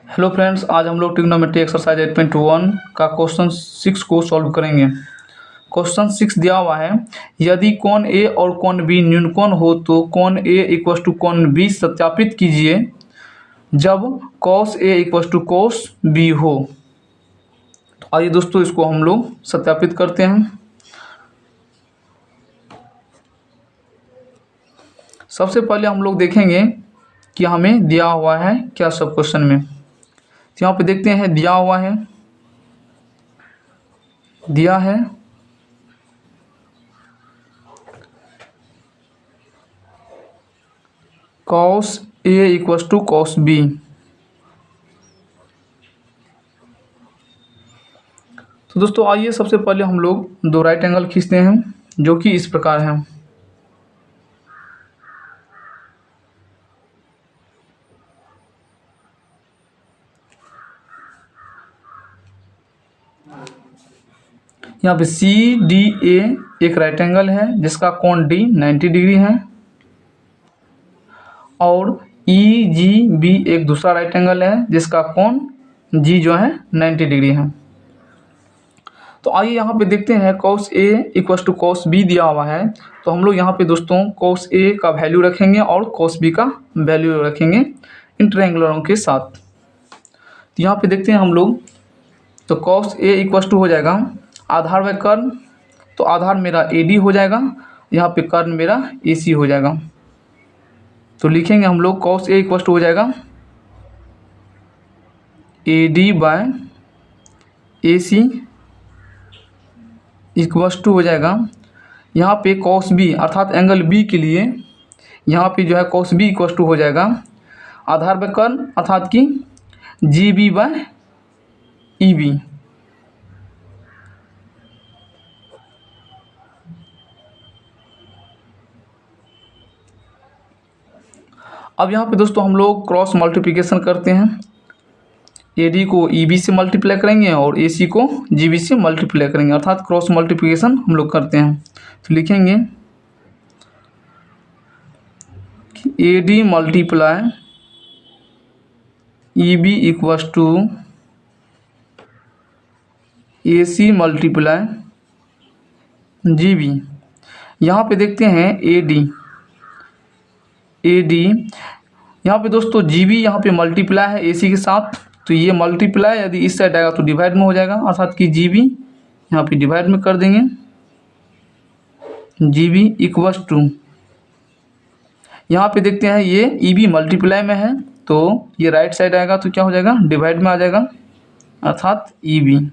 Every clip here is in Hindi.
हेलो फ्रेंड्स, आज हम लोग ट्रिग्नोमेट्री एक्सरसाइज 8.1 का क्वेश्चन 6 को सॉल्व करेंगे। क्वेश्चन 6 दिया हुआ है, यदि कोण ए और कोण बी न्यूनकोण हो तो कोण ए इक्वल टू कोण बी सत्यापित कीजिए जब cos A equal to cos B हो। तो आइए दोस्तों, इसको हम लोग सत्यापित करते हैं। सबसे पहले हम लोग देखेंगे कि हमें दिया हुआ है क्या सब क्वेश्चन में। तो यहाँ पे देखते हैं, दिया हुआ है, दिया है cos A equal to cos B। तो दोस्तों आइए सबसे पहले हम लोग दो राइट एंगल खींचते हैं जो कि इस प्रकार है। यहाँ पे सी डी ए एक राइट एंगल है जिसका कोण डी 90 डिग्री है, और ई जी बी एक दूसरा राइट एंगल है जिसका कोण जी जो है 90 डिग्री है। तो आइए यहाँ पे देखते हैं, cos A equal to cos B दिया हुआ है, तो हम लोग यहाँ पे दोस्तों cos A का वैल्यू रखेंगे और cos B का वैल्यू रखेंगे इन ट्रायंगुलरों के साथ। तो यहाँ पे देखते हैं हम लोग, तो cos A इक्वल टू हो जाएगा आधार बाय कर्ण, तो आधार मेरा AD हो जाएगा, यहाँ पे कर्ण मेरा AC हो जाएगा। तो लिखेंगे हम लोग cos A इक्वल टू हो जाएगा AD by AC equal to हो जाएगा, यहाँ पे cos B अर्थात एंगल B के लिए यहाँ पे जो है cos B इक्वल टू हो जाएगा आधार बाय कर्ण अर्थात कि GB बाय EB। अब यहाँ पे दोस्तों हम लोग क्रॉस मल्टीप्लिकेशन करते हैं, AD को EB से मल्टीप्लाई करेंगे और AC को GB से मल्टीप्लाई करेंगे, अर्थात क्रॉस मल्टीप्लिकेशन हम लोग करते हैं। तो लिखेंगे AD multiply EB equal to AC multiply GB। यहाँ पे देखते हैं AD यहाँ पे दोस्तों GB यहाँ पे मल्टीप्लाई है AC के साथ, तो ये मल्टीप्लाई यदि इस साइड आएगा तो डिवाइड में हो जाएगा, अर्थात कि GB यहाँ पे डिवाइड में कर देंगे, GB इक्वल टू यहाँ पे देखते हैं ये EB मल्टीप्लाई में है तो ये राइट साइड आएगा तो क्या हो जाएगा, डिवाइड में आ जाएगा, अर्थात EB।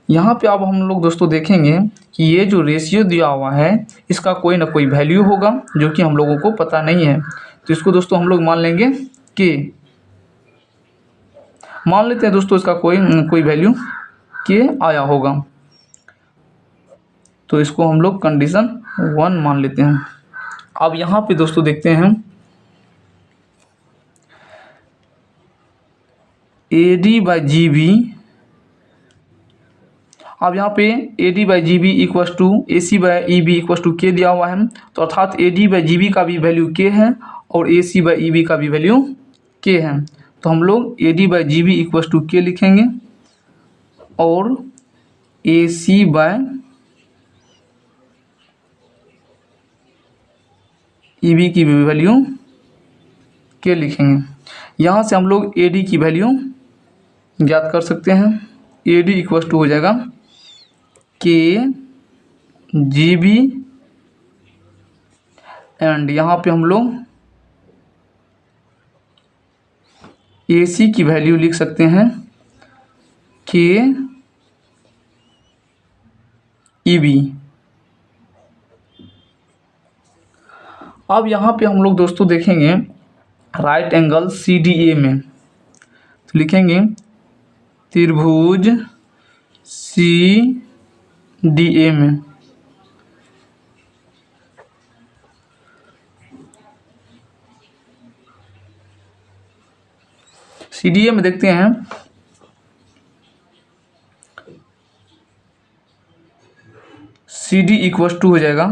यहाँ पे अब हम लोग दोस्तों देखेंगे कि ये जो रेशियो दिया हुआ है इसका कोई ना कोई वैल्यू होगा जो कि हम लोगों को पता नहीं है, तो इसको दोस्तों हम लोग मान लेंगे के, मान लेते हैं दोस्तों इसका कोई वैल्यू के आया होगा, तो इसको हम लोग कंडीशन 1 मान लेते हैं। अब यहाँ पे दोस्तों देखते हैं AD बाई GB, अब यहाँ पे AD by GB equal to AC by EB equal to K दिया हुआ है, तो अर्थात AD बाई GB का भी वैल्यू के है और AC बाई EB का भी वैल्यू के है, तो हम लोग AD by GB equal to K लिखेंगे और AC बाई EB की वैल्यू के लिखेंगे। यहाँ से हम लोग AD की वैल्यू ज्ञात कर सकते हैं, AD इक्वल टू हो जाएगा के GB एंड यहाँ पे हम लोग AC की वैल्यू लिख सकते हैं के EB। अब यहाँ पे हम लोग दोस्तों देखेंगे राइट एंगल CDA में, तो लिखेंगे त्रिभुज CDA में CDA में देखते हैं CD इक्वल टू हो जाएगा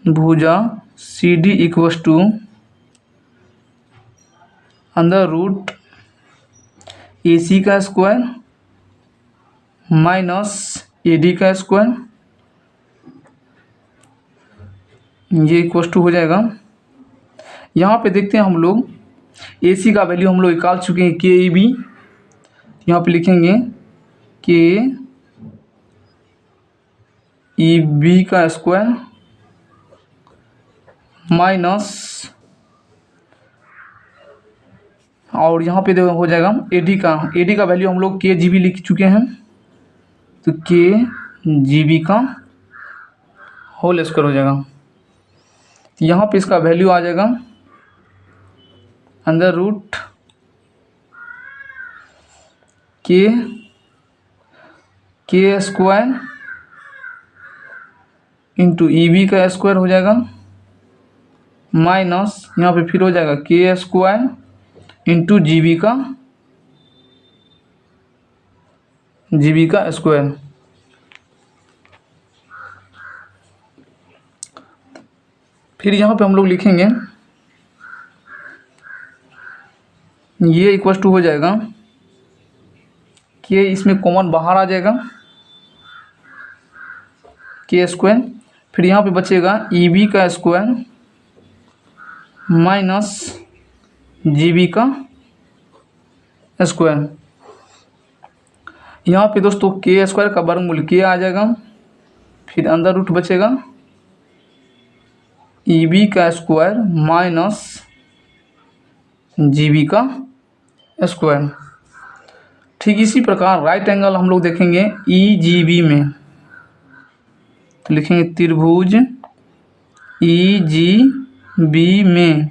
भुजा CD equal to under root A C का स्क्वायर माइनस ए डी का स्क्वायर, ये इक्वल टू हो जाएगा। यहाँ पे देखते हैं हम लोग ए सी का वैल्यू हम लोग निकाल चुके हैं के ई बी, यहाँ पे लिखेंगे के ई बी का स्क्वायर माइनस, और यहाँ पे देखो हो जाएगा ए डी का वैल्यू हम लोग के जी बी लिख चुके हैं, तो के जी बी का होल स्क्वायर हो जाएगा। तो यहाँ पे इसका वैल्यू आ जाएगा अंडर रूट के स्क्वायर इंटू ई बी का स्क्वायर हो जाएगा माइनस, यहाँ पे फिर हो जाएगा के स्क्वायर इंटू जी बी का स्क्वायर। फिर यहाँ पे हम लोग लिखेंगे ये इक्वल टू हो जाएगा कि इसमें कॉमन बाहर आ जाएगा के स्क्वायर, फिर यहाँ पे बचेगा ई बी का स्क्वायर माइनस जी बी का स्क्वायर। यहाँ पे दोस्तों के स्क्वायर का वर्गमूल के आ जाएगा, फिर अंदर रूट बचेगा ई बी का स्क्वायर माइनस जी बी का स्क्वायर। ठीक इसी प्रकार राइट एंगल हम लोग देखेंगे ई जी बी में, तो लिखेंगे त्रिभुज ई जी बी में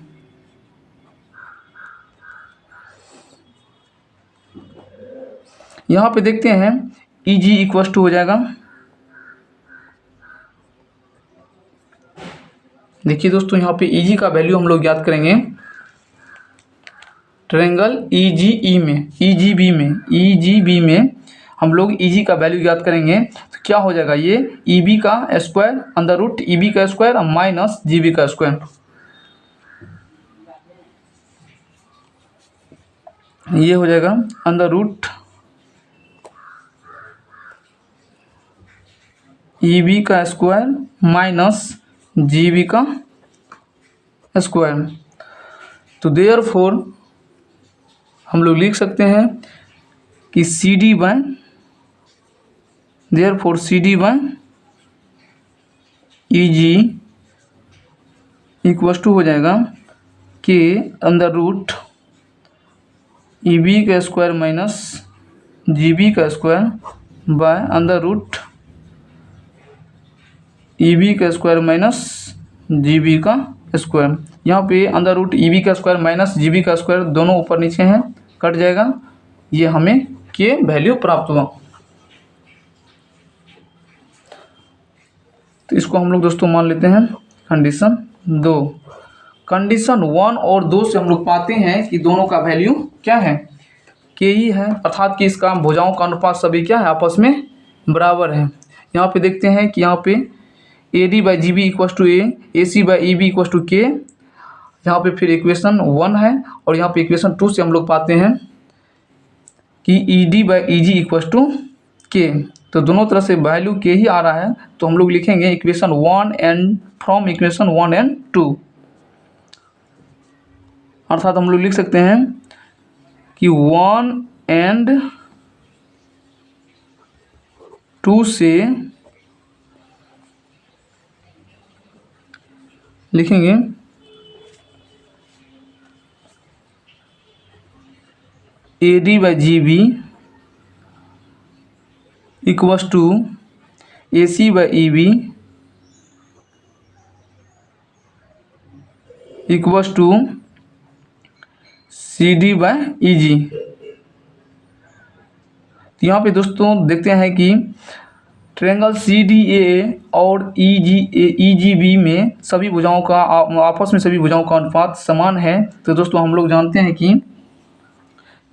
यहाँ पे देखते हैं ई जी इक्वल टू हो जाएगा, देखिए दोस्तों यहाँ पे ई जी का वैल्यू हम लोग ज्ञात करेंगे ट्रायंगल ई जी बी में हम लोग ई जी का वैल्यू ज्ञात करेंगे, तो क्या हो जाएगा ये ई बी का square under root E B का स्क्वायर माइनस जी बी का स्क्वायर, ये हो जाएगा अंडर रूट ई बी का स्क्वायर माइनस जी बी का स्क्वायर। तो देयरफॉर हम लोग लिख सकते हैं कि C D by E G equal to हो जाएगा कि अंडर रूट ई बी का स्क्वायर माइनस जी बी का square by under root E B का स्क्वायर माइनस जी बी का स्क्वायर। यहाँ पे अंडर रूट ई बी का स्क्वायर माइनस जी बी का स्क्वायर दोनों ऊपर नीचे हैं, कट जाएगा, ये हमें के वैल्यू प्राप्त हुआ। तो इसको हम लोग दोस्तों मान लेते हैं कंडीशन 2। कंडीशन 1 और 2 से हम लोग पाते हैं कि दोनों का वैल्यू क्या है, के ही है, अर्थात कि इसका भुजाओं का अनुपात सभी क्या है आपस में बराबर है। यहाँ पे देखते हैं कि यहाँ पे A D by G B equal to A C by E B equal to K, यहाँ पे फिर इक्वेशन 1 है, और यहाँ पे इक्वेशन 2 से हम लोग पाते हैं कि E D by E G equal to K, तो दोनों तरह से वैल्यू के ही आ रहा है, तो हम लोग लिखेंगे equation 1 and from equation 1 and 2, अर्थात हम लोग लिख सकते हैं कि 1 एंड 2 से लिखेंगे A D by G B equals to A C by E B equals to C D by E G. तो यहाँ पे दोस्तों देखते हैं कि ट्रायंगल सी डी ए और ई जी बी में सभी भुजाओं का आपस में सभी भुजाओं का अनुपात समान है। तो दोस्तों हम लोग जानते हैं कि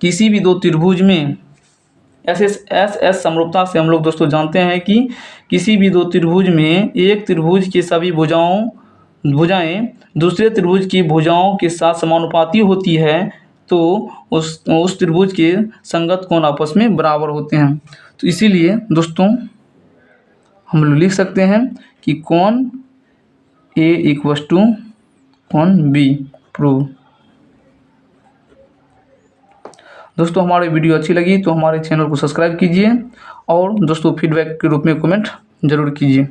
किसी भी दो त्रिभुज में एस समरूपता से हम लोग दोस्तों जानते हैं कि किसी भी दो त्रिभुज में एक त्रिभुज की सभी भुजाएं दूसरे त्रिभुज की भुजाओं के साथ समानुपाती होती है, तो उस त्रिभुज के संगत कोण आपस में बराबर होते हैं। तो इसीलिए दोस्तों हम लोग लिख सकते हैं कि कोण ए इक्वस टू कोण बी प्रूव। दोस्तों हमारी वीडियो अच्छी लगी तो हमारे चैनल को सब्सक्राइब कीजिए और दोस्तों फीडबैक के रूप में कमेंट जरूर कीजिए।